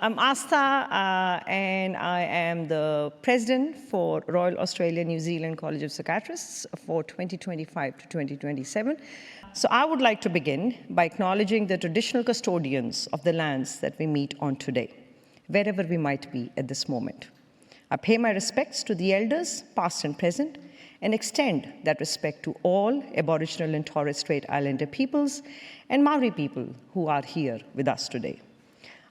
I'm Astha, and I am the president for Royal Australia New Zealand College of Psychiatrists for 2025 to 2027. So I would like to begin by acknowledging the traditional custodians of the lands that we meet on today, wherever we might be at this moment. I pay my respects to the elders, past and present, and extend that respect to all Aboriginal and Torres Strait Islander peoples and Maori people who are here with us today.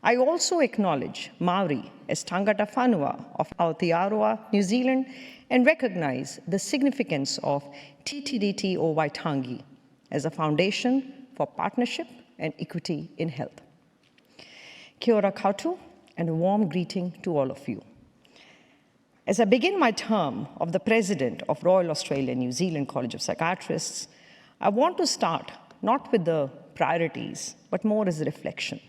I also acknowledge Maori as tangata whanua of Aotearoa, New Zealand, and recognize the significance of Titiriti o Waitangi as a foundation for partnership and equity in health. Kia ora koutou, and a warm greeting to all of you. As I begin my term of the President of Royal Australia New Zealand College of Psychiatrists, I want to start not with the priorities, but more as a reflection.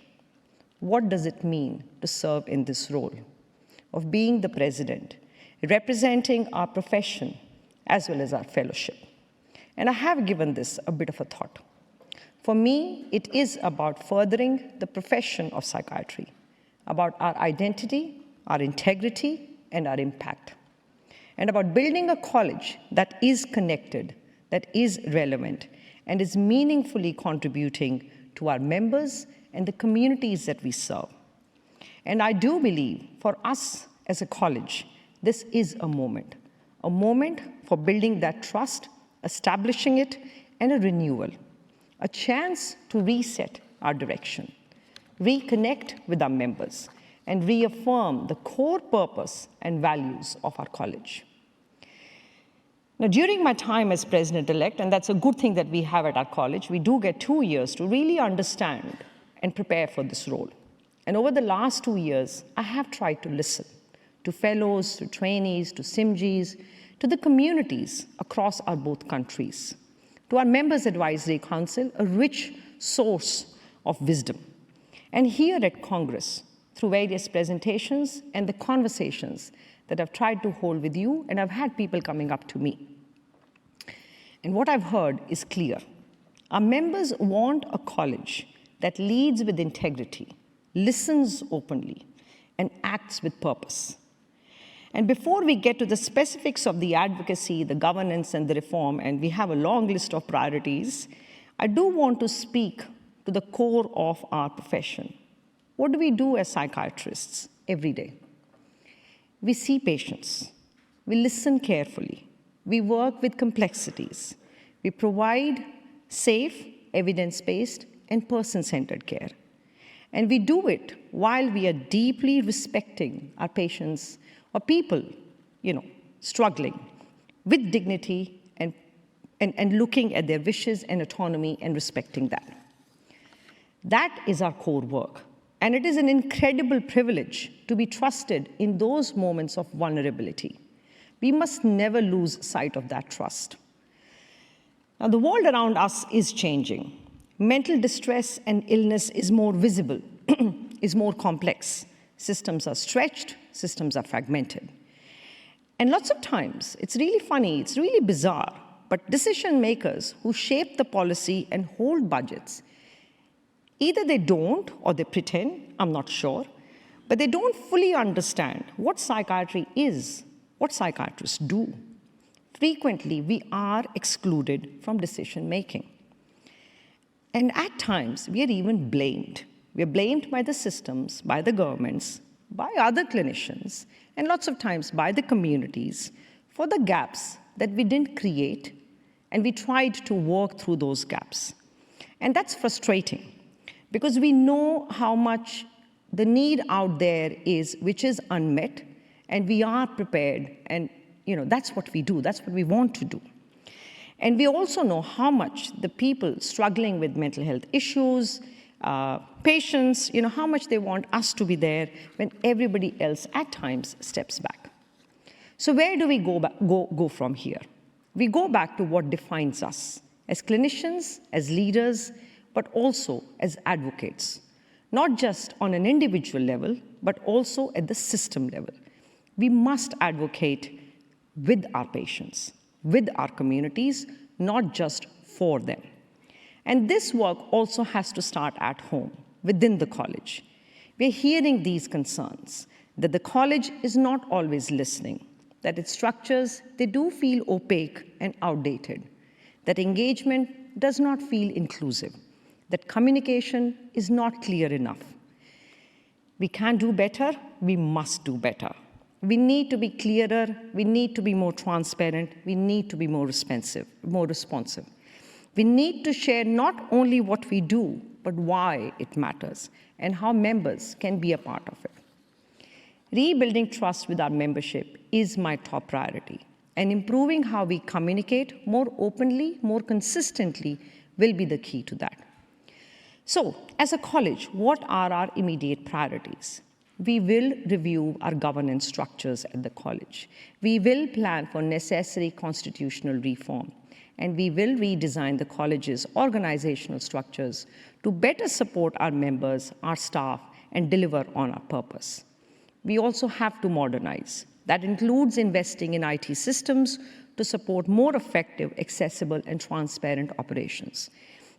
What does it mean to serve in this role of being the President, representing our profession as well as our fellowship? And I have given this a bit of a thought. For me, it is about furthering the profession of psychiatry, about our identity, our integrity, and our impact, and about building a college that is connected, that is relevant, and is meaningfully contributing to our members and the communities that we serve. And I do believe for us as a college, this is a moment for building that trust, establishing it, and a renewal, a chance to reset our direction, reconnect with our members, and reaffirm the core purpose and values of our college. Now, during my time as president-elect, and that's a good thing that we have at our college, we do get 2 years to really understand and prepare for this role. And over the last 2 years, I have tried to listen to fellows, to trainees, to SIMGs, to the communities across our both countries, to our Members Advisory Council, a rich source of wisdom. And here at Congress, through various presentations and the conversations that I've tried to hold with you, and I've had people coming up to me. And what I've heard is clear. Our members want a college that leads with integrity, listens openly, and acts with purpose. And before we get to the specifics of the advocacy, the governance, and the reform, and we have a long list of priorities, I do want to speak to the core of our profession. What do we do as psychiatrists every day? We see patients, we listen carefully, we work with complexities, we provide safe, evidence-based, and person-centered care. And we do it while we are deeply respecting our patients or people, struggling with dignity and looking at their wishes and autonomy and respecting that. That is our core work. And it is an incredible privilege to be trusted in those moments of vulnerability. We must never lose sight of that trust. Now, the world around us is changing. Mental distress and illness is more visible, is more complex. Systems are stretched, systems are fragmented. And lots of times, it's really funny, it's really bizarre, but decision makers who shape the policy and hold budgets, either they don't or they pretend, I'm not sure, but they don't fully understand what psychiatry is, what psychiatrists do. Frequently, we are excluded from decision making. And at times, we are even blamed. We are blamed by the systems, by the governments, by other clinicians, and lots of times by the communities for the gaps that we didn't create, and we tried to work through those gaps. And that's frustrating, because we know how much the need out there is, which is unmet, and we are prepared, and that's what we do, that's what we want to do. And we also know how much the people struggling with mental health issues, patients, how much they want us to be there when everybody else at times steps back. So where do we go from here? We go back to what defines us as clinicians, as leaders, but also as advocates, not just on an individual level, but also at the system level. We must advocate with our patients, with our communities, not just for them. And this work also has to start at home, within the college. We're hearing these concerns, that the college is not always listening, that its structures, they do feel opaque and outdated, that engagement does not feel inclusive, that communication is not clear enough. We can do better, we must do better. We need to be clearer, we need to be more transparent, we need to be more responsive. We need to share not only what we do, but why it matters and how members can be a part of it. Rebuilding trust with our membership is my top priority, and improving how we communicate more openly, more consistently will be the key to that. So, as a college, what are our immediate priorities? We will review our governance structures at the college. We will plan for necessary constitutional reform, and we will redesign the college's organizational structures to better support our members, our staff, and deliver on our purpose. We also have to modernize. That includes investing in IT systems to support more effective, accessible, and transparent operations.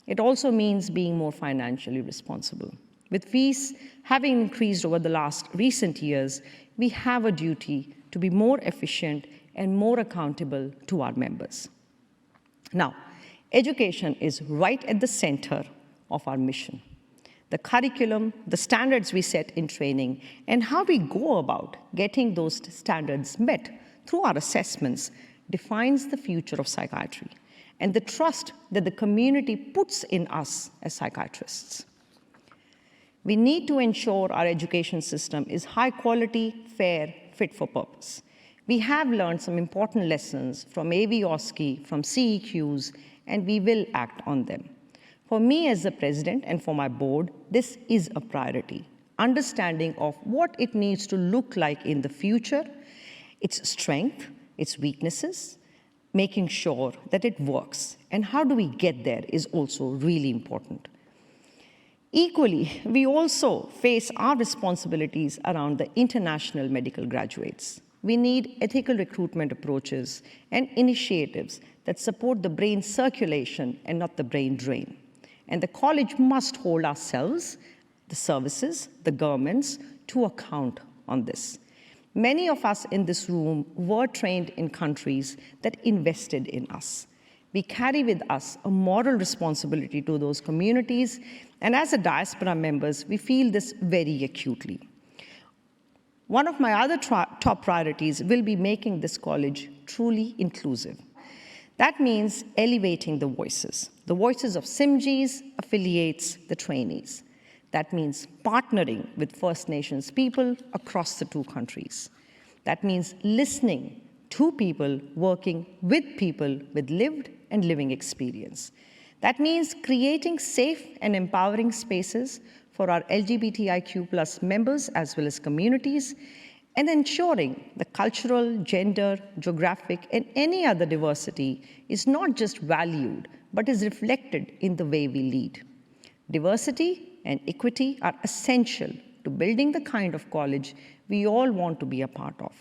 It also means being more financially responsible. With fees having increased over the recent years, we have a duty to be more efficient and more accountable to our members. Now, education is right at the center of our mission. The curriculum, the standards we set in training, and how we go about getting those standards met through our assessments defines the future of psychiatry and the trust that the community puts in us as psychiatrists. We need to ensure our education system is high quality, fair, fit for purpose. We have learned some important lessons from AV-OSCE, from CEQs, and we will act on them. For me as the president and for my board, this is a priority. Understanding of what it needs to look like in the future, its strength, its weaknesses, making sure that it works. And how do we get there is also really important. Equally, we also face our responsibilities around the international medical graduates. We need ethical recruitment approaches and initiatives that support the brain circulation and not the brain drain. And the college must hold ourselves, the services, the governments, to account on this. Many of us in this room were trained in countries that invested in us. We carry with us a moral responsibility to those communities, and as a diaspora members, we feel this very acutely. One of my other top priorities will be making this college truly inclusive. That means elevating the voices of SIMGs, affiliates, the trainees. That means partnering with First Nations people across the two countries. That means listening to people, working with people with lived and living experience. That means creating safe and empowering spaces for our LGBTIQ+ members as well as communities, and ensuring the cultural, gender, geographic, and any other diversity is not just valued, but is reflected in the way we lead. Diversity and equity are essential to building the kind of college we all want to be a part of.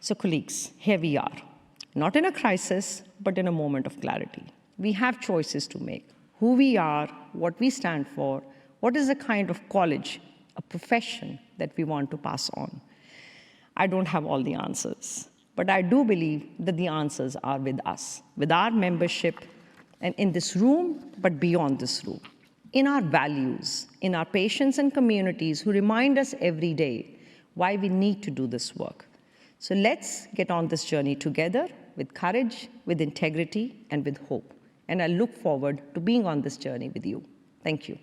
So colleagues, here we are, not in a crisis, but in a moment of clarity. We have choices to make: who we are, what we stand for, what is the kind of college, a profession that we want to pass on. I don't have all the answers, but I do believe that the answers are with us, with our membership, and in this room, but beyond this room, in our values, in our patients and communities who remind us every day why we need to do this work. So let's get on this journey together with courage, with integrity, and with hope. And I look forward to being on this journey with you. Thank you.